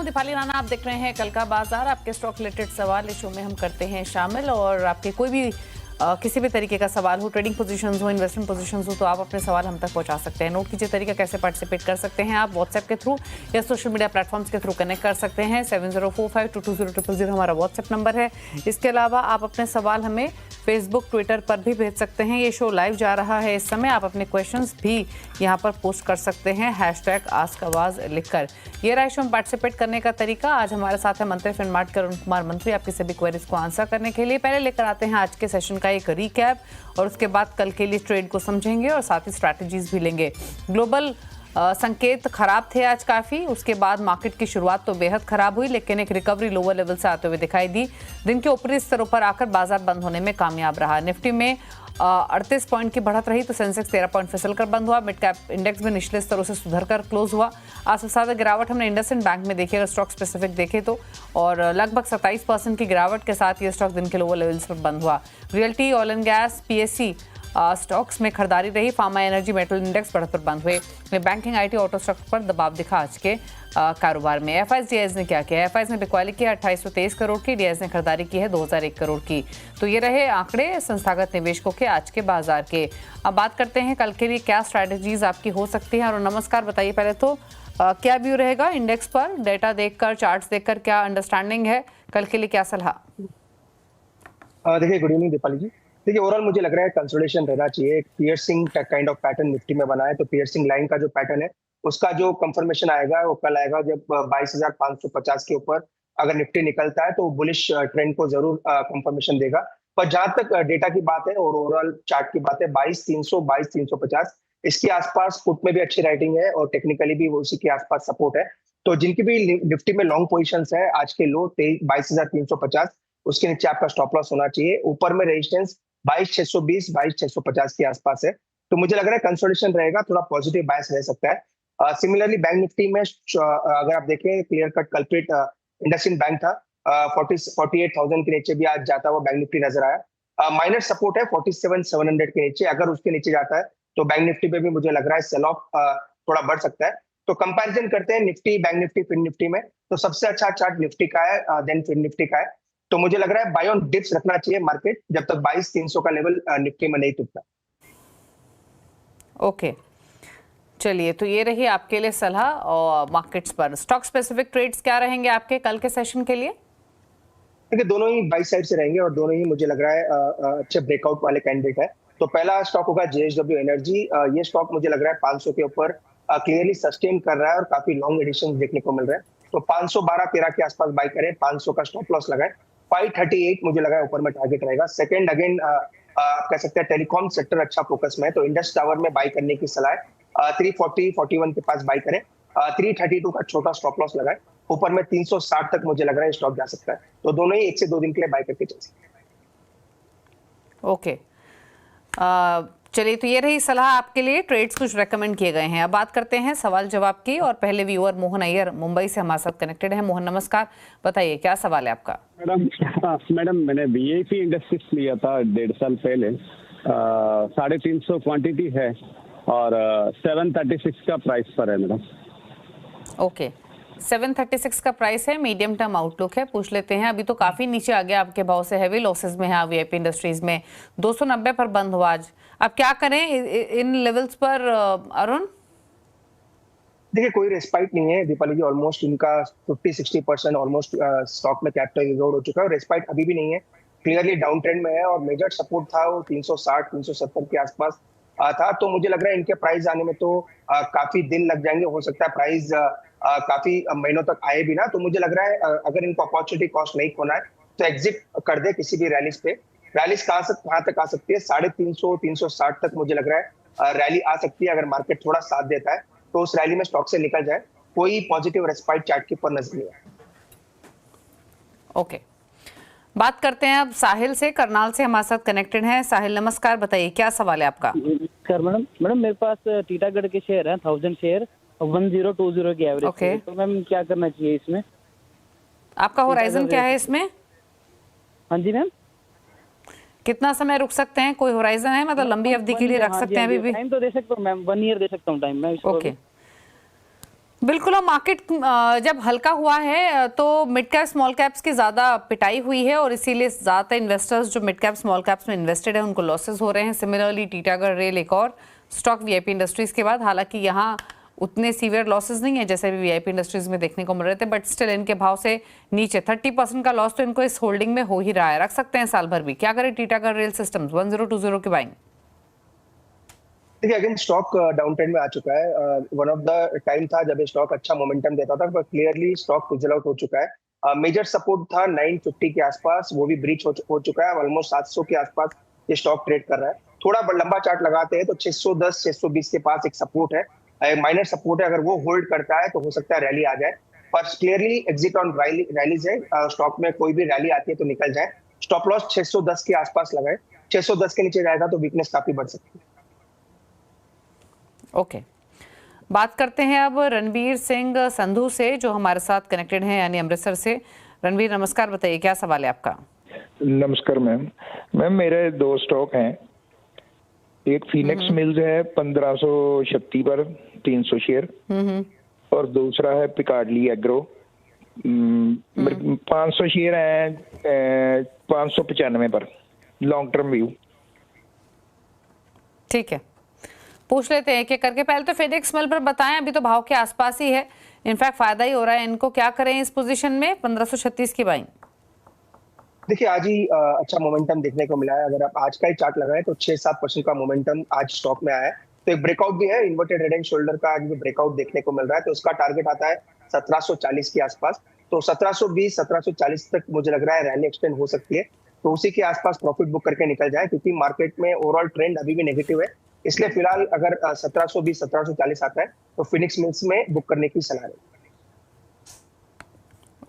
दीपाली राणा, आप देख रहे हैं कल का बाजार। आपके स्टॉक रिलेटेड सवाल इस शो में हम करते हैं शामिल, और आपके कोई भी किसी भी तरीके का सवाल हो, ट्रेडिंग पोजीशंस हो, इन्वेस्टमेंट पोजीशंस हो, तो आप अपने सवाल हम तक पहुंचा सकते हैं। नोट कीजिए तरीका कैसे पार्टिसिपेट कर सकते हैं। आप व्हाट्सएप के थ्रू या सोशल मीडिया प्लेटफॉर्म्स के थ्रू कनेक्ट कर सकते हैं। 7045220000 हमारा व्हाट्सएप नंबर है। इसके अलावा आप अपने सवाल हमें फेसबुक, ट्विटर पर भी भेज सकते हैं। ये शो लाइव जा रहा है इस समय। आप अपने क्वेश्चंस भी यहाँ पर पोस्ट कर सकते हैं #आस्कआवाज लिखकर। ये रहा शो में पार्टिसिपेट करने का तरीका। आज हमारे साथ है मंत्री फिनमार्ट के अरुण कुमार मंत्री, आपकी सभी क्वेरीज को आंसर करने के लिए। पहले लेकर आते हैं आज के सेशन का एक रिकैप, और उसके बाद कल के लिए ट्रेड को समझेंगे और साथ ही स्ट्रैटेजीज भी लेंगे। ग्लोबल संकेत खराब थे आज काफ़ी। उसके बाद मार्केट की शुरुआत तो बेहद खराब हुई, लेकिन एक रिकवरी लोअर लेवल से आते हुए दिखाई दी। दिन के ऊपरी स्तरों पर आकर बाजार बंद होने में कामयाब रहा। निफ्टी में 38 पॉइंट की बढ़त रही, तो सेंसेक्स 13 पॉइंट फिसल कर बंद हुआ। मिड कैप इंडेक्स में निचले स्तरों से सुधर कर क्लोज हुआ। आज सबसे ज़्यादा गिरावट हमने इंडसइंड बैंक में देखी, अगर स्टॉक स्पेसिफिक देखें तो, और लगभग 27% की गिरावट के साथ ये स्टॉक दिन के लोअर लेवल्स पर बंद हुआ। Realty, oil and gas, PSC stocks में खरीदारी रही। फार्मा, एनर्जी, मेटल इंडेक्स बढ़त पर बंद हुए। बैंकिंग, IT, ऑटो स्टॉक्स पर दबाव दिखा आज के कारोबार में। FIs, DIs ने क्या किया? FIs ने बिकवाली की है 2823 करोड़ की, DIs ने खरीदारी की है 2001 करोड़ की। तो ये रहे आंकड़े संस्थागत निवेशकों के आज के बाजार के। अब बात करते हैं कल के लिए क्या स्ट्रैटेजीज आपकी हो सकती है। और नमस्कार, बताइए पहले तो क्या व्यू रहेगा इंडेक्स पर? डेटा देखकर, चार्ट्स देखकर क्या अंडरस्टैंडिंग है? कल के लिए क्या सलाह? देखिए, गुड इवनिंग दीपाली जी। देखिए, ओवरऑल मुझे लग रहा है कंसोलिडेशन रहना चाहिए। एक piercing kind of pattern Nifty में बना है, तो पियर्सिंग लाइन का जो पैटर्न है उसका जो कंफर्मेशन आएगा वो कल आएगा, जब 22,550 के ऊपर अगर निफ्टी निकलता है तो बुलिश ट्रेंड को जरूर कंफर्मेशन देगा। पर जहां तक डेटा की बात है और ओवरऑल चार्ट की बात है, 22,300 22,350 इसके आसपास पुट में भी अच्छी राइटिंग है और टेक्निकली भी वो उसी के आसपास सपोर्ट है। तो जिनकी भी निफ्टी में लॉन्ग पोजिशन है, आज के लो 22,350, उसके नीचे आपका स्टॉप लॉस होना चाहिए। ऊपर में रेजिस्टेंस 22,620 22,650 के आसपास है। तो मुझे लग रहा है कंसोलिडेशन रहेगा, थोड़ा पॉजिटिव बायस रह सकता है। सिमिलरली बैंक निफ्टी में अगर आप देखें, clear cut culprit IndusInd bank था। 48,000 के नीचे भी आज जाता हुआ बैंक निफ्टी नजर आया। माइनर सपोर्ट है 47,700 के नीचे। अगर उसके नीचे जाता है तो बैंक निफ्टी पे भी मुझे लग रहा है सेल ऑफ थोड़ा बढ़ सकता है। तो कंपैरिजन करते हैं Nifty, bank Nifty, fin Nifty में, तो सबसे अच्छा चार्ट निफ्टी का है, देन फिन निफ्टी का है। तो मुझे लग रहा है बाय ऑन डिप्स रखना चाहिए मार्केट, जब तक 22,300 का लेवल निफ्टी में नहीं टूटता। ओके, चलिए, तो ये रही आपके लिए सलाह। और मार्केट्स पर स्टॉक स्पेसिफिक ट्रेड्स क्या रहेंगे आपके कल के सेशन के लिए? देखिए, दोनों ही बाई साइड से रहेंगे और दोनों ही मुझे लग रहा है अच्छे ब्रेकआउट वाले कैंडिडेट है। तो पहला स्टॉक होगा JSW एनर्जी। ये स्टॉक मुझे लग रहा है 500 के ऊपर क्लियरली सस्टेन कर रहा है और काफी लॉन्ग एडिशन देखने को मिल रहा है। तो 512-13 के आसपास बाई करें, 500 का स्टॉप लॉस लगाए। 538 मुझे लगा है ऊपर में टारगेट रहेगा। सेकंड, अगेन आप कह सकते हैं टेलीकॉम सेक्टर अच्छा फोकस में है, तो इंडस टावर में बाई करने की सलाह है। 340-41 के पास बाई करें। 332 का छोटा स्टॉप लॉस लगाए। ऊपर में 360 तक मुझे लग रहा है स्टॉक जा सकता है। तो दोनों ही 1 से 2 दिन के लिए बाय करके चल सकते हैं। ओके, चलिए, तो ये रही सलाह आपके लिए। ट्रेड्स कुछ रेकमेंड किए गए हैं। अब बात करते हैं सवाल जवाब की, और पहले व्यूअर मोहन अय्यर मुंबई से हमारे साथ कनेक्टेड है। मोहन, नमस्कार, बताइए क्या सवाल है आपका? मैडम मैंने VIP इंडस्ट्रीज लिया था 1.5 साल पहले। 350 क्वांटिटी है और 736 का प्राइस पर है मैडम। ओके, 736 का प्राइस है, मीडियम टर्म आउटलुक है। पूछ लेते हैं, अभी तो काफी नीचे आ गया आपके भाव से, हैवी लॉसेस में है VIP इंडस्ट्रीज में। 290 पर बंद हुआ आज। अब क्या करें इन लेवल्स पर अरुण? देखिए, कोई रेस्पाइट नहीं है दीपाली जी। ऑलमोस्ट इनका 50-60% ऑलमोस्ट स्टॉक में कैपिटल इरोड हो चुका है और रेस्पाइट अभी भी नहीं है। क्लियरली डाउन ट्रेंड में है और मेजर सपोर्ट था वो 360-370 के आसपास था। तो मुझे लग रहा है इनके प्राइस आने में तो काफी दिन लग जाएंगे। हो सकता है प्राइस काफी महीनों तक आए भी ना। तो मुझे लग रहा है अगर इनको अपॉर्चुनिटी कॉस्ट नहीं खोना है तो एग्जिट कर दे किसी भी रैलीज पे। रैलीज कहाँ तक आ सकती है? 350-360 तक मुझे लग रहा है रैली आ सकती है। अगर मार्केट थोड़ा साथ देता है तो उस रैली में स्टॉक से निकल जाए। कोई पॉजिटिव रेस्पाइट चार्ट के ऊपर नजर नहीं है। ओके, बात करते हैं अब साहिल से, करनाल से हमारे साथ कनेक्टेड हैं। साहिल, नमस्कार, बताइए क्या सवाल है आपका? सर मैडम मेरे पास टीटागढ़ के शेयर हैं 1000 शेयर 1020 की एवरेज। Okay. तो मैम क्या करना चाहिए इसमें? आपका होराइजन क्या है इसमें? हाँ जी मैम, कितना समय रुक सकते हैं? कोई होराइजन है, मतलब लंबी अवधि के लिए रख सकते हैं अभी भी? टाइम तो दे सकता हूँ मैम, 1 ईयर दे सकता हूँ टाइम मैं इसको। ओके, बिल्कुल, और मार्केट जब हल्का हुआ है तो मिड कैप स्मॉल कैप्स की ज़्यादा पिटाई हुई है और इसीलिए ज़्यादातर इन्वेस्टर्स जो मिड कैप स्मॉल कैप्स में इन्वेस्टेड है उनको लॉसेस हो रहे हैं। सिमिलरली टीटागढ़ रेल एक और स्टॉक वीआईपी इंडस्ट्रीज के बाद, हालांकि यहाँ उतने सीवियर लॉसेस नहीं है जैसे भी वीआईपी इंडस्ट्रीज में देखने को मिल रहे थे, बट स्टिल इनके भाव से नीचे 30% का लॉस तो इनको इस होल्डिंग में हो ही रहा है। रख सकते हैं साल भर भी। क्या करें टीटागढ़ रेल सिस्टम्स 1020 की बाइंग? देखिए अगेन स्टॉक डाउन ट्रेंड में आ चुका है। वन ऑफ द टाइम था जब ये स्टॉक अच्छा मोमेंटम देता था, पर क्लियरली स्टॉक फिजल आउट हो चुका है। मेजर सपोर्ट था 950 के आसपास, वो भी ब्रीच हो चुका है। ऑलमोस्ट 700 के आसपास ये स्टॉक ट्रेड कर रहा है। थोड़ा लंबा चार्ट लगाते हैं तो 610 620 के पास एक सपोर्ट है, माइनर सपोर्ट है। अगर वो होल्ड करता है तो हो सकता है रैली आ जाए, पर क्लियरली एग्जिट ऑन रैलीज है। स्टॉक में कोई भी रैली आती है तो निकल जाए। स्टॉप लॉस 610 के आसपास लगाए, 610 के नीचे जाएगा तो वीकनेस काफी बढ़ सकती है। ओके, बात करते हैं अब रणवीर सिंह संधू से जो हमारे साथ कनेक्टेड हैं, यानी अमृतसर से। रणवीर नमस्कार, बताइए क्या सवाल है आपका? नमस्कार मैम। मेरे दो स्टॉक हैं। एक फीनिक्स मिल्स है 1536 पर 300 शेयर, और दूसरा है पिकार्डली एग्रो 500 शेयर है 595 पर। Long term view. ठीक है, पूछ लेते हैं एक एक करके। पहले तो फिनिक्स मिल पर बताएं, अभी तो भाव के आसपास ही है, इनफैक्ट फायदा ही हो रहा है इनको। क्या करें इस पोजीशन में 1536 की बाइंग? देखिए आज ही अच्छा मोमेंटम देखने को मिला है। अगर आप आज का ही चार्ट लगाएं तो 6-7% का मोमेंटम आज स्टॉक में आया है। तो एक ब्रेकआउट भी है, इन्वर्टेड हेड एंड शोल्डर का आज भी ब्रेकआउट देखने को मिल रहा है। तो उसका टारगेट आता है 1740 के आसपास। तो 1720 1740 तक मुझे लग रहा है रैली एक्सटेंड हो सकती है। तो उसी के आसपास प्रॉफिट बुक करके निकल जाए, क्योंकि मार्केट में ओवरऑल ट्रेंड अभी भी नेगेटिव है। इसलिए फिलहाल अगर 1720 1740 आता है तो फिनिक्स मिल्स में बुक करने की सलाह है।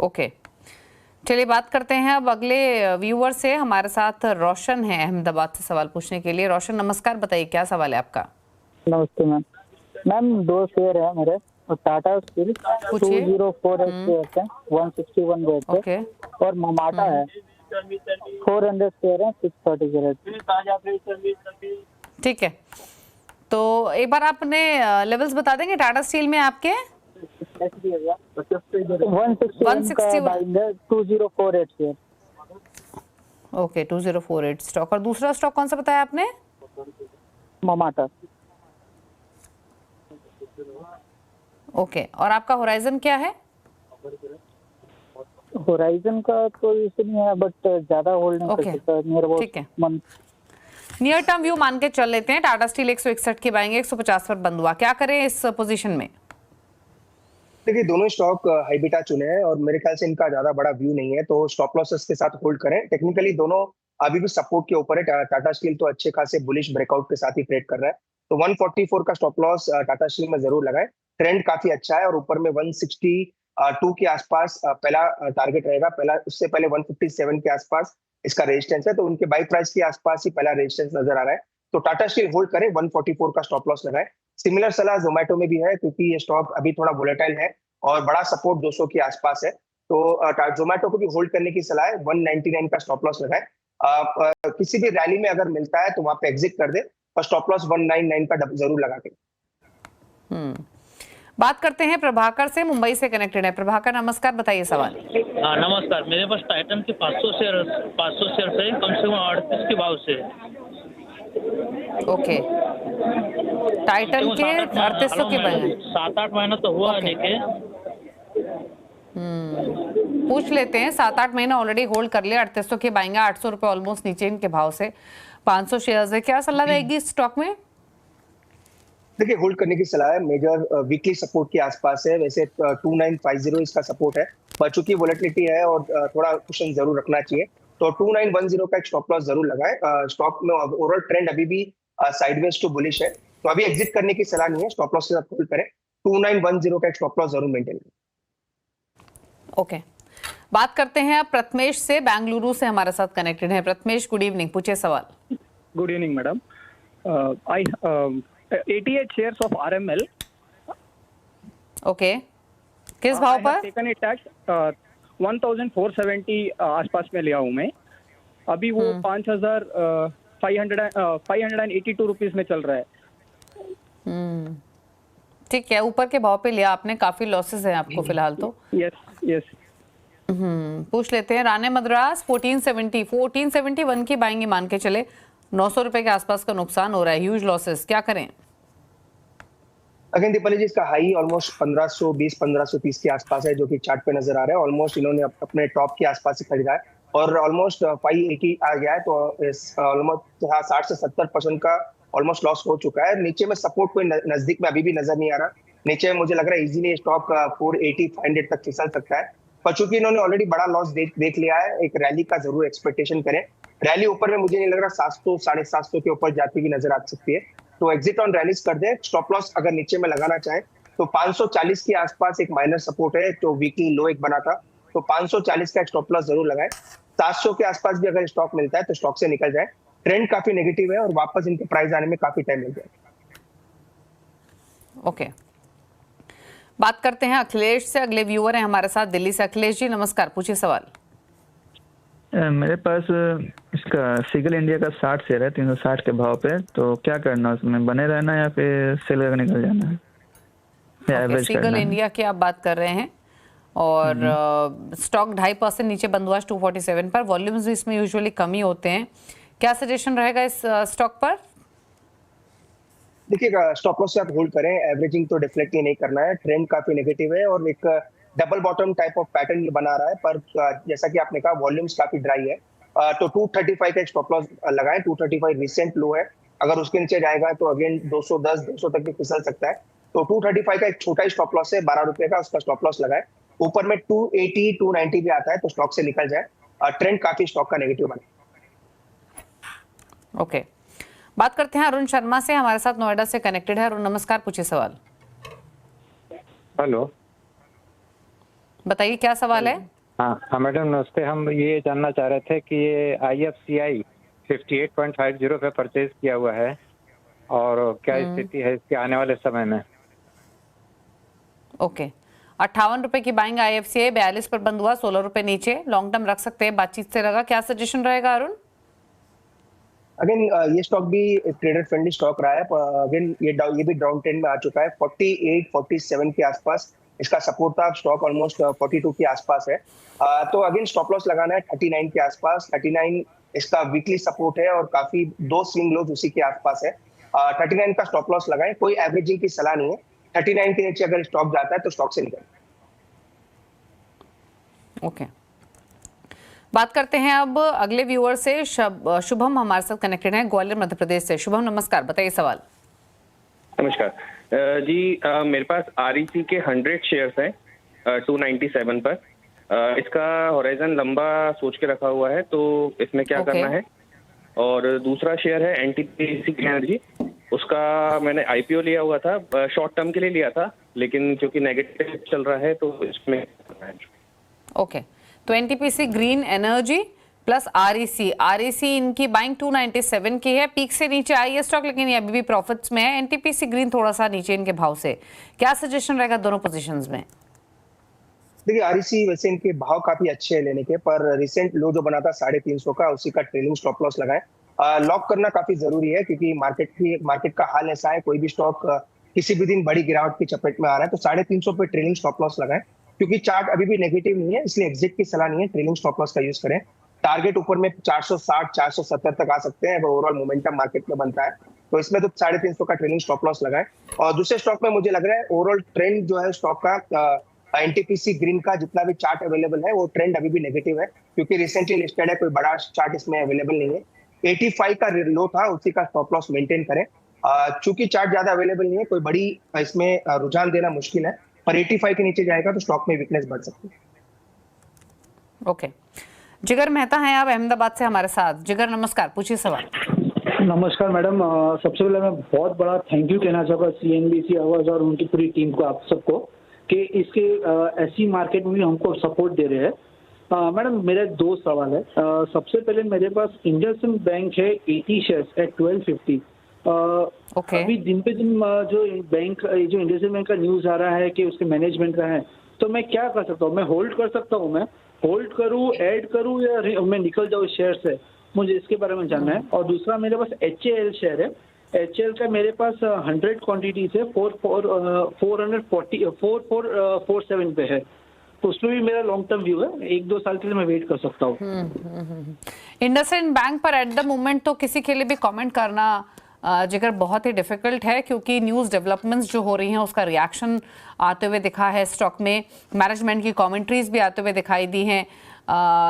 ओके, चलिए बात करते हैं अब अगले व्यूअर से। हमारे साथ रोशन है अहमदाबाद से सवाल पूछने के लिए। रोशन नमस्कार, बताइए क्या सवाल है आपका? नमस्ते मैम। मैम दो शेयर है मेरे, टाटा स्टील 204 शेयर है 161 रेट पे, ओके, और मोमाटा है 400 शेयर है 630 के रेट। ठीक है, तो एक बार आपने लेवल्स बता देंगे टाटा स्टील में आपके? 161 का बाइंग है 2048 शेयर। Okay, 2048 stock. और दूसरा स्टॉक कौन सा बताया आपने? मोमाटा। ओके, और आपका होराइजन क्या है? होराइजन का तो इशू नहीं है, बट ज्यादा होल्डिंग कर सकता है नियर अबाउट ठीक है, मंथ। नियर टर्म व्यू मान के चल लेते हैं। टाटा स्टील 161 के बाएंगे, 150 पर बंद हुआ। क्या करें इस पोजीशन में? देखिए दोनों स्टॉक हाई बीटा चुने हैं और मेरे ख्याल से इनका ज्यादा बड़ा व्यू नहीं है, तो स्टॉप लॉसेस के साथ होल्ड करें। टेक्निकली दोनों अभी भी सपोर्ट के ऊपर है। टाटा स्टील तो अच्छे खासे बुलिश ब्रेकआउट के साथ ही ट्रेड कर रहा है, तो 144 का स्टॉप लॉस टाटा स्टील में जरूर लगाए। ट्रेंड काफी अच्छा है और ऊपर में 162 के आसपास पहला टारगेट रहेगा। पहला उससे पहले 157 के आसपास इसका रेजिस्टेंस है, तो उनके बाई प्राइस के आसपास ही पहला रेजिस्टेंस नजर आ रहा है। तो टाटा स्टील होल्ड करें, 144 का स्टॉप लॉस लगाए। सिमिलर सलाह जोमेटो में भी है, क्योंकि ये स्टॉक अभी थोड़ा वोलेटाइल है और बड़ा सपोर्ट 200 के आसपास है। तो जोमेटो को भी होल्ड करने की सलाह है, 199 का स्टॉप लॉस लगाए। किसी भी रैली में अगर मिलता है तो वहां पे एग्जिट कर दे, और स्टॉप लॉस 199 का जरूर लगा के। बात करते हैं प्रभाकर से, मुंबई से कनेक्टेड है। प्रभाकर नमस्कार, बताइए सवाल। हाँ नमस्कार, मेरे पास टाइटन के 500 शेयर से कम से कम 38 के भाव से। ओके, टाइटन के 3800 के बने। 7-8 महीना तो हुआ लेके। पूछ लेते हैं, 7-8 महीना ऑलरेडी होल्ड कर लिया। 3800 के बाएंगे, 800 रुपए ऑलमोस्ट नीचे इनके भाव से। 500 शेयर्स है, क्या सलाह रहेगी इस स्टॉक में? देखिए होल्ड करने की सलाह है। मेजर वीकली सपोर्ट के आसपास है। वैसे 2950 इसका सपोर्ट है, पर चूंकि वोलेटिलिटी है और थोड़ा कुशन जरूर रखना चाहिए, तो 2910 का एक स्टॉप लॉस जरूर लगाए। स्टॉक में ओवरऑल ट्रेंड अभी भी साइडवेज टू बुलिश है, तो अभी एग्जिट करने की सलाह नहीं है। स्टॉप लॉस के साथ होल्ड करें, 2910 का एक स्टॉप लॉस जरूर मेंटेन करें। ओके, बात करते हैं अब प्रथमेश से, बेंगलुरु से हमारे साथ कनेक्टेड है। प्रथमेश, गुड इवनिंग, पूछिए सवाल। Good evening madam. I 88 shares of RML. Okay, किस भाव पर? टेकन इट एट 1470 आसपास में लिया हूँ मैं। अभी वो 5,582 रुपीज में चल रहा है। ठीक है, ऊपर के भाव पे लिया आपने, काफी लॉसेस हैं आपको फिलहाल तो। Yes, yes. पूछ लेते हैं राणे मद्रास 1471 की बाएंगे, मान के चले 900 रुपए के आसपास का नुकसान हो रहा है, ह्यूज लॉसेस, क्या करें? अगेन दीपाली जी, इसका हाई ऑलमोस्ट 1520-1530 के आसपास है, जो कि चार्ट पे नजर आ रहा है। ऑलमोस्ट इन्होंने अपने टॉप के आसपास ही खरीदा है और ऑलमोस्ट 580 आ गया है, तो ऑलमोस्ट 60 से 70% का ऑलमोस्ट लॉस हो चुका है। नीचे में सपोर्ट कोई नजदीक में अभी भी नजर नहीं आ रहा। नीचे में मुझे लग रहा है इजीली स्टॉक 480-500 तक फिसल सकता है, पर चूंकि इन्होंने ऑलरेडी बड़ा लॉस देख लिया है, एक रैली का जरूर एक्सपेक्टेशन करें। रैली ऊपर में मुझे नहीं लग रहा 700 750 के ऊपर जाती हुई नजर आ सकती है, तो एग्जिट ऑन रैलीज कर दे। स्टॉप लॉस अगर नीचे में लगाना चाहे तो 540 के आसपास एक माइनर सपोर्ट है, तो वीकली लो एक बना था, तो 540 का स्टॉप लॉस जरूर लगाए। 700 के आसपास भी अगर स्टॉक मिलता है तो स्टॉक से निकल जाए। ट्रेंड काफी नेगेटिव है और वापस इनके प्राइस आने में काफी टाइम लग जाएगा। ओके, बात करते हैं अखिलेश से, अगले व्यूअर हैं हमारे साथ दिल्ली से। अखिलेश जी नमस्कार, पूछिए सवाल। मेरे पास इसका सिगल इंडिया का 60 शेयर है 360 के भाव पे, तो क्या करना, उसमें बने रहना या फिर सेल करके निकल जाना है, या एवरेज करना है? सिगल इंडिया की आप बात कर रहे हैं और स्टॉक 2.5% नीचे बंद हुआ 247 पर, वॉल्यूम्स भी इसमें यूजुअली कम ही होते हैं, क्या सजेशन रहेगा इस स्टॉक पर? देखिए, स्टॉप लॉस से आप होल्ड करें, एवरेजिंग तो डेफिनेटली नहीं करना है। ट्रेंड काफी नेगेटिव है और एक double bottom type of pattern बना रहा है, पर जैसा कि आपने कहा वॉल्यूम्स काफी ड्राई है, तो 235 का स्टॉप लॉस लगाएं। 235 रिसेंट लो है, अगर उसके नीचे जाएगा तो अगेन 210-200 तक भी फिसल सकता है, तो 235 का एक छोटा स्टॉप लॉस है 12 रुपए का, उसका स्टॉप लॉस लगाए। ऊपर में 280-290 भी आता है तो स्टॉक से निकल जाए। ट्रेंड काफी स्टॉक का नेगेटिव बना। ओके, बात करते हैं अरुण शर्मा से, हमारे साथ नोएडा से कनेक्टेड है। अरुण नमस्कार, पूछिए सवाल। हेलो, बताइए क्या सवाल है? हाँ मैडम नमस्ते। हम ये जानना चाह रहे थे कि ये IFCI 58.50 पे परचेज किया हुआ है और क्या स्थिति है इसके आने वाले समय में? ओके, 58 रुपए की बाइंग IFCI 42 पर बंद हुआ, 16 रुपए नीचे, लॉन्ग टर्म रख सकते हैं, बातचीत से लगा, क्या सजेशन रहेगा अरुण? अगेन ये स्टॉक भी ट्रेडर फ्रेंडली स्टॉक रहा है, अगेन ये भी डाउन ट्रेंड में आ चुका है। 48-47 के आसपास इसका सपोर्ट था, स्टॉक ऑलमोस्ट 42 के आसपास है, तो अगेन स्टॉप लॉस लगाना है 39 के आसपास। 39 इसका वीकली सपोर्ट है और काफी 2 स्विंग लोज उसी के आसपास है। 39 का स्टॉप लॉस लगाएं, कोई एवरेजिंग की सलाह नहीं है। 39 के नीचे अगर स्टॉक जाता है तो स्टॉक से निकलें। ओके, बात करते हैं अब अगले व्यूअर से, शुभम हमारे साथ कनेक्टेड हैं ग्वालियर मध्य प्रदेश से। शुभम नमस्कार, बताइए सवाल। नमस्कार जी, मेरे पास REC के 100 शेयर्स हैं 297 पर। इसका होराइजन लंबा सोच के रखा हुआ है, तो इसमें क्या करना है? और दूसरा शेयर है NTPC ग्रीन एनर्जी, उसका मैंने IPO लिया हुआ था, शॉर्ट टर्म के लिए लिया था, लेकिन क्योंकि नेगेटिव चल रहा है तो इसमें करना है। ओके, तो NTPC green energy plus REC इनकी बाइंग 297 की है, पीक से नीचे आई है स्टॉक, लेकिन ये अभी भी प्रॉफिट्स में है। NTPC ग्रीन थोड़ा सा नीचे इनके भाव से, क्या सजेशन रहेगा दोनों पोजीशंस में? देखिए, REC वैसे इनके भाव काफी अच्छे हैं लेने के, पर रिसेंट लो जो बना था 350 का, उसी का ट्रेलिंग स्टॉप लॉस लगाएं। लॉक करना काफी जरूरी है, क्योंकि मार्केट का हाल ऐसा है, कोई भी स्टॉक किसी भी दिन बड़ी गिरावट की चपेट में आ रहा है, तो 350 पे ट्रेलिंग स्टॉप लॉस लगाएं। क्योंकि चार्ट अभी भी नेगेटिव नहीं है, इसलिए एग्जिट की सलाह नहीं है, ट्रेलिंग स्टॉप लॉस का यूज करें। टारगेट ऊपर में 460-470 तक आ सकते हैं अगर ओवरऑल मोमेंटम मार्केट में बनता है, तो इसमें तो 350 का ट्रेलिंग स्टॉप लॉस लगाएं। और दूसरे स्टॉक में मुझे लग रहा है ओवरऑल ट्रेंड जो है स्टॉक का, NTPC ग्रीन का जितना भी चार्ट अवेलेबल है, वो ट्रेंड अभी भी नेगेटिव है, क्योंकि रिसेंटली लिस्टेड है, कोई बड़ा चार्ट इसमें अवेलेबल नहीं है। 85 का लो था, उसी का स्टॉप लॉस मेंटेन करें। चूंकि चार्ट ज्यादा अवेलेबल नहीं है, कोई बड़ी इसमें रुझान देना मुश्किल है, पर 85 के नीचे जाएगा तो स्टॉक में वीकनेस बढ़ सकती है। ओके, जिगर मेहता हैं आप अहमदाबाद से हमारे साथ। जिगर नमस्कार, पूछिए सवाल। नमस्कार मैडम, सबसे पहले मैं बहुत बड़ा थैंक यू कहना चाहूँगा CNBC आवाज और उनकी पूरी टीम को, आप सबको, कि इसके ऐसी मार्केट में भी हमको सपोर्ट दे रहे हैं। मैडम मेरे 2 सवाल है। सबसे पहले मेरे पास इंडसइंड बैंक है 80 शेयर्स एट 1250। अभी दिन पे दिन जो इंडसइंड बैंक का न्यूज आ रहा है कि उसके मैनेजमेंट का है, तो मैं क्या कर सकता हूँ? मैं होल्ड कर सकता हूँ, मैं होल्ड करूँ, ऐड करूँ, या मैं निकल जाऊँ शेयर से? मुझे इसके बारे में जानना है। और दूसरा मेरे पास HAL शेयर है, HL का मेरे पास 100 क्वांटिटीज है, 4447 पे है, तो उसमें भी मेरा लॉन्ग टर्म व्यू है, 1-2 साल के लिए मैं वेट कर सकता हूँ। इंडसइंड बैंक पर एट द मोमेंट तो किसी के लिए भी कमेंट करना जिगर बहुत ही डिफिकल्ट है, क्योंकि न्यूज़ डेवलपमेंट्स जो हो रही हैं उसका रिएक्शन आते हुए दिखा है स्टॉक में, मैनेजमेंट की कमेंट्रीज भी आते हुए दिखाई दी हैं,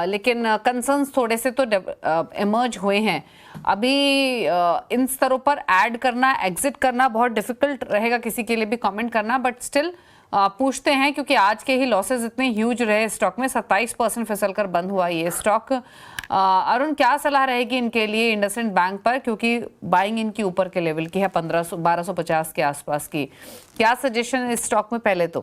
लेकिन कंसर्न्स थोड़े से तो इमर्ज हुए हैं। अभी इन स्तरों पर ऐड करना, एग्जिट करना बहुत डिफिकल्ट रहेगा किसी के लिए भी कमेंट करना, बट स्टिल पूछते हैं, क्योंकि आज के ही लॉसेस इतने ह्यूज रहे स्टॉक में, 27% फिसल कर बंद हुआ ये स्टॉक। अरुण, क्या सलाह रहेगी इनके लिए इंडसइंड बैंक पर, क्योंकि बाइंग इनकी ऊपर के लेवल की है, 1250 के आसपास की, क्या सजेशन इस स्टॉक में? पहले तो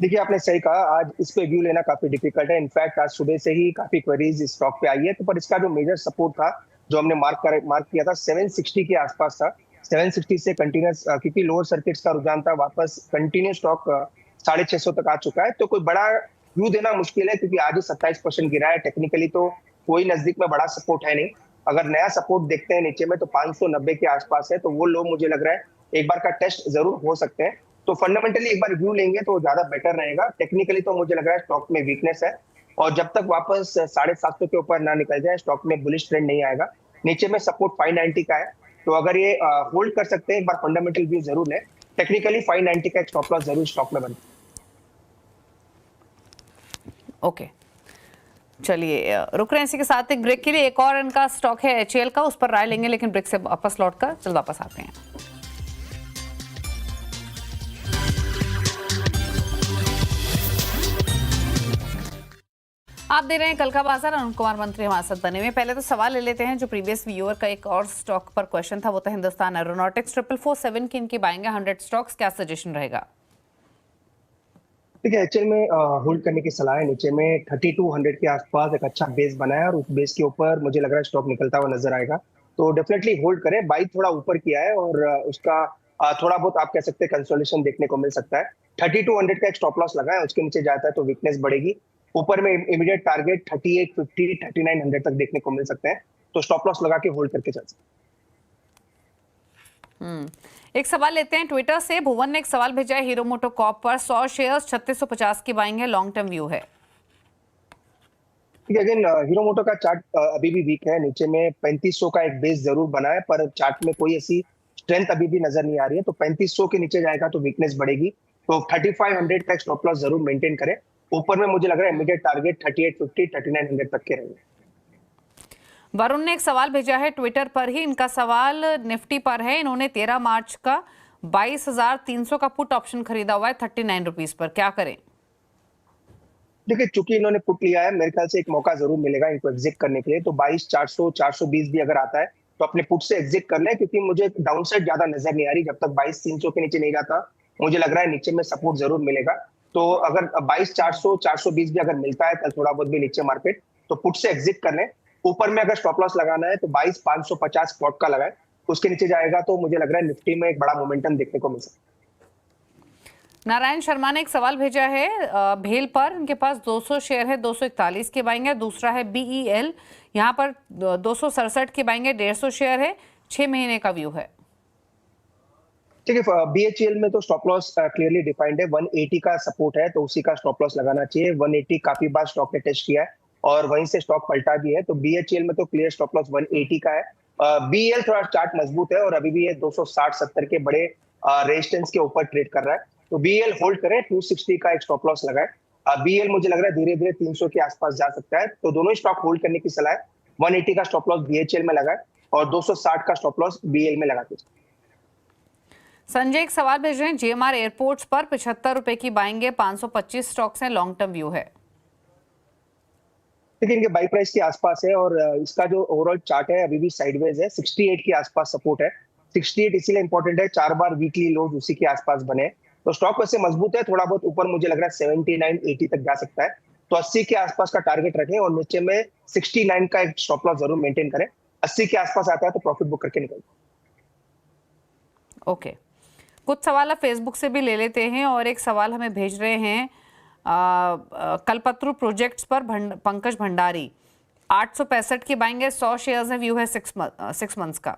देखिए, आपने सही कहा, आज इस पे व्यू लेना काफी डिफिकल्ट है। इनफैक्ट आज सुबह से ही काफी क्वेरीज इस स्टॉक पे आई है, तो पर इसका जो मेजर सपोर्ट था जो हमने मार्क किया था 760 के आसपास था। 760 से कंटिन्यूस, क्योंकि लोअर सर्किट्स का रुझान था, वापस कंटिन्यू स्टॉक 650 तक आ चुका है, तो कोई बड़ा व्यू देना मुश्किल है, क्योंकि आज ही 27% गिरा है। टेक्निकली तो कोई नजदीक में बड़ा सपोर्ट है नहीं। अगर नया सपोर्ट देखते हैं नीचे में तो 590 के आसपास है, तो वो लो मुझे लग रहा है एक बार का टेस्ट जरूर हो सकते हैं। तो फंडामेंटली एक बार व्यू लेंगे तो ज्यादा बेटर रहेगा। टेक्निकली तो मुझे लग रहा है स्टॉक में वीकनेस है, और जब तक वापस 750 के ऊपर ना निकल जाए स्टॉक में बुलिश ट्रेंड नहीं आएगा। नीचे में सपोर्ट 590 का है, तो अगर ये होल्ड कर सकते हैं, एक बार फंडामेंटल व्यू जरूर लें। टेक्निकली 590 का एक स्टॉप लॉस जरूर स्टॉक में बने। ओके, चलिए रुक रहे हैं इसी के साथ एक ब्रेक के लिए। एक और इनका स्टॉक है HL का, उस पर राय लेंगे, लेकिन ब्रेक से वापस लौट कर चल वापस आते हैं। आप दे रहे हैं कल का बाजार, अरुण कुमार मंत्री हमारे साथ बने हुए। पहले तो सवाल ले लेते हैं जो प्रीवियस व्यूअर का एक और स्टॉक पर क्वेश्चन था, वो था हिंदुस्तान एरोनॉटिक्स। 4447 की इनकी बाइंग है, 100 स्टॉक्स, क्या सजेशन रहेगा? ठीक है, HL में होल्ड करने की सलाह है। नीचे में 3200 के आसपास एक अच्छा बेस बनाया है, और उस बेस के ऊपर मुझे लग रहा है स्टॉक निकलता हुआ नजर आएगा, तो डेफिनेटली होल्ड करें। बाई थोड़ा ऊपर किया है, और उसका थोड़ा बहुत आप कह सकते हैं कंसोलिडेशन देखने को मिल सकता है। 3200 का एक स्टॉप लॉस लगा है, उसके नीचे जाता है तो वीकनेस बढ़ेगी। ऊपर में इमीडिएट टारगेट 3850 3900 तक देखने को मिल सकते हैं, तो स्टॉप लॉस लगा के होल्ड करके चल सकते हैं। एक सवाल लेते हैं ट्विटर से। भुवन ने एक सवाल भेजा है, हीरो मोटोकॉर्प पर 100 शेयर्स 3650 की बाइंग है, लॉन्ग टर्म व्यू है। अगेन हीरो मोटो का चार्ट अभी भी वीक है। नीचे में 3500 का एक बेस जरूर बना है, पर चार्ट में कोई ऐसी स्ट्रेंथ अभी भी नजर नहीं आ रही है, तो 3500 के नीचे जाएगा तो वीकनेस बढ़ेगी, तो 3500 का स्टॉप लॉस जरूर मेंटेन करें। ऊपर में मुझे लग रहा है इमीडिएट टारगेट 3850 3900 तक के रहेंगे। वरुण ने एक सवाल भेजा है ट्विटर पर ही, इनका सवाल निफ्टी पर है। इन्होंने 13 मार्च का 22,300 का पुट ऑप्शन खरीदा हुआ है 39 रुपीज पर, क्या करें? देखिए, चूंकि इन्होंने पुट लिया है, मेरे ख्याल से एक मौका जरूर मिलेगा इनको एग्जिट करने के लिए, तो 22,400 420 भी अगर आता है तो अपने पुट से एग्जिट कर ले, क्योंकि मुझे डाउनसाइड ज्यादा नजर नहीं आ रही। जब तक 22,300 के नीचे नहीं जाता, मुझे लग रहा है नीचे में सपोर्ट जरूर मिलेगा। तो अगर 22,400 420 भी अगर मिलता है कल थोड़ा बहुत भी नीचे मार्केट, तो पुट से एग्जिट कर ले। ऊपर में अगर स्टॉप लॉस लगाना है तो 22,550 स्पॉट का लगाए, उसके नीचे जाएगा तो मुझे लग रहा है निफ्टी में एक बड़ा मोमेंटम देखने को मिल सकता है। नारायण शर्मा ने एक सवाल भेजा है भेल पर, इनके पास 200 शेयर है, 241 के बाइंग है। दूसरा है BEL, यहाँ पर 267 के बाइंग है, 150 शेयर है, 6 महीने का व्यू है। ठीक है, BHEL में तो स्टॉप लॉस क्लियरली डिफाइंड है, 180 का सपोर्ट है, तो उसी का स्टॉप लॉस लगाना चाहिए। 180 काफी बार स्टॉक ने टेस्ट किया है और वहीं से स्टॉक पलटा भी है, तो BHEL में तो क्लियर स्टॉप लॉस 180 का है। BEL थोड़ा चार्ट मजबूत है और अभी भी ये 260-70 के बड़े रेजिस्टेंस के ऊपर ट्रेड कर रहा है, तो BEL होल्ड करें। 260 का एक स्टॉप लॉस लगाए। BEL मुझे लग रहा है धीरे धीरे 300 के आसपास जा सकता है, तो दोनों ही स्टॉक होल्ड करने की सलाह है। 180 का स्टॉप लॉस BHEL में लगाए और 260 का स्टॉप लॉस BEL में लगा दीजिए। संजय एक सवाल भेज रहे हैं, GMR एयरपोर्ट्स पर 75 रुपए की बाइंग है, 525 स्टॉक्स हैं, लॉन्ग टर्म व्यू है। देखिए, इनके बाई प्राइस के आसपास है और इसका जो ओवरऑल चार्ट है अभी भी साइडवेज है। 68 के आसपास सपोर्ट है। 68 इसीलिए इंपॉर्टेंट है, 4 बार वीकली लोज उसी के आसपास बने, तो स्टॉक वैसे मजबूत है। थोड़ा बहुत ऊपर मुझे लग रहा है 79-80 तक जा सकता है, तो 80 के आसपास का टारगेट रखें और नीचे में 69 का एक स्टॉप लॉस जरूर मेंटेन करें। 80 के आसपास आता है तो प्रॉफिट बुक करके निकल। ओके, कुछ सवाल आप फेसबुक से भी ले लेते हैं और एक सवाल हमें भेज रहे हैं कल्पतरु प्रोजेक्ट्स पर पंकज भंडारी। 865 की बाइंग है, 100 शेयर्स है, व्यू है 6 मंथ्स का।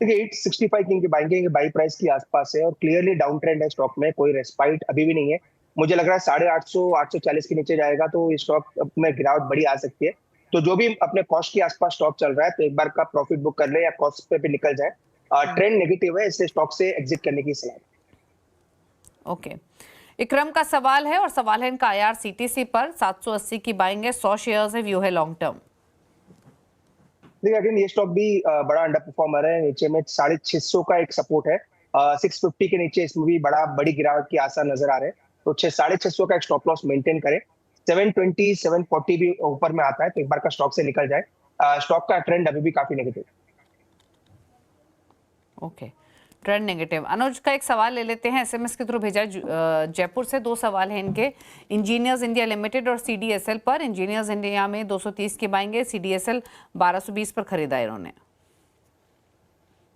देखिए 865 की इनकी बाइंग बाई प्राइस के आसपास है और क्लियरली डाउन ट्रेंड है स्टॉक में, कोई रेस्पाइट अभी भी नहीं है। मुझे लग रहा है 850 840 के नीचे जाएगा तो ये स्टॉक में गिरावट बड़ी आ सकती है। तो जो भी अपने कॉस्ट के आसपास स्टॉक चल रहा है तो एक बार का प्रॉफिट बुक कर ले या कॉस्ट पे भी निकल जाए। ट्रेंड नेगेटिव है, इससे स्टॉक से एग्जिट करने की सलाह। ओके, इकरम का सवाल है और सवाल है इनका IRCTC पर 780 की बाइंग है, 100 शेयर्स है, व्यू है लॉन्ग टर्म। देखिए अगेन ये स्टॉक भी बड़ा अंडर परफॉर्मर है, नीचे में 650 का एक सपोर्ट है, 650 के नीचे इसमें भी बड़ी गिरावट की आसार नजर आ रहे हैं, तो 650 का एक स्टॉप लॉस मेंटेन करें। 720 740 भी ऊपर में आता है तो एक बार का स्टॉक से निकल जाए। स्टॉक का ट्रेंड अभी भी काफी negative. Okay, trend negative. Anuj का एक सवाल ले लेते हैं, SMS के थ्रू भेजा जयपुर से। 2 सवाल हैं इनके, इंजीनियर्स इंडिया लिमिटेड और CDSL पर। इंजीनियर्स इंडिया में 230 की बाइंग है, CDSL 1220 पर खरीदा है इन्होंने।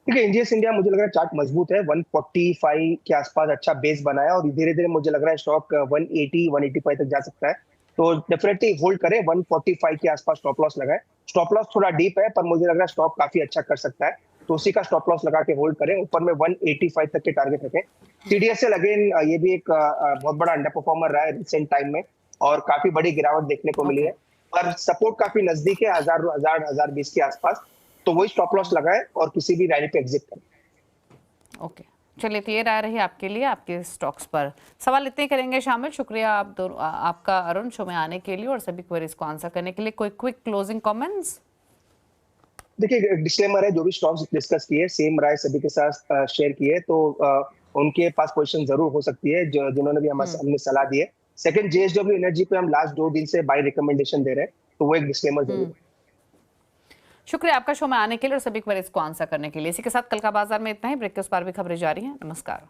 देखिए इंजीनियर्स इंडिया मुझे लग रहा है चार्ट मजबूत है, 145 के आसपास अच्छा बेस बनाया और धीरे धीरे मुझे लग रहा है स्टॉक 180 185 तक जा सकता है, तो डेफिनेटली होल्ड करें। 145 के आसपास स्टॉप लॉस लगाए। स्टॉप लॉस थोड़ा डीप है पर मुझे लग रहा है स्टॉक काफी अच्छा कर सकता है, तो उसी का स्टॉप लॉस लगा के होल्ड करें। ऊपर में 185 तक के टारगेट रखें। CDSL अगेन ये भी एक बहुत बड़ा अंडर परफॉर्मर रहा है रिसेंट टाइम में और काफी बड़ी गिरावट देखने को मिली है, पर सपोर्ट काफी नजदीक है 1020 के आसपास, तो वही स्टॉप लॉस लगाए और किसी भी रैली पे एग्जिट करें। ओके, चलिए तो ये राय रही आपके लिए आपके स्टॉक्स पर। सवाल इतने करेंगे शामिल। शुक्रिया आपका अरुण शो में आने के लिए और सभी क्वेरीज को आंसर करने के लिए। कोई क्विक क्लोजिंग कमेंट्स? देखिए डिस्क्लेमर है, जो भी स्टॉक्स डिस्कस किए सेम राय सभी के साथ शेयर किए, तो उनके पास पोजीशन जरूर हो सकती है जिन्होंने भी हमने सलाह दी है। सेकंड, JSW एनर्जी पे हम लास्ट 2 दिन से बाय रिकमेंडेशन दे रहे हैं, तो वो एक डिस्क्लेमर जरूर है। शुक्रिया आपका शो में आने के लिए और सभी क्वेरीज को आंसर करने के लिए। इसी के साथ कल का बाजार में इतना ही। ब्रेक के उस पार भी खबरें जारी हैं। नमस्कार।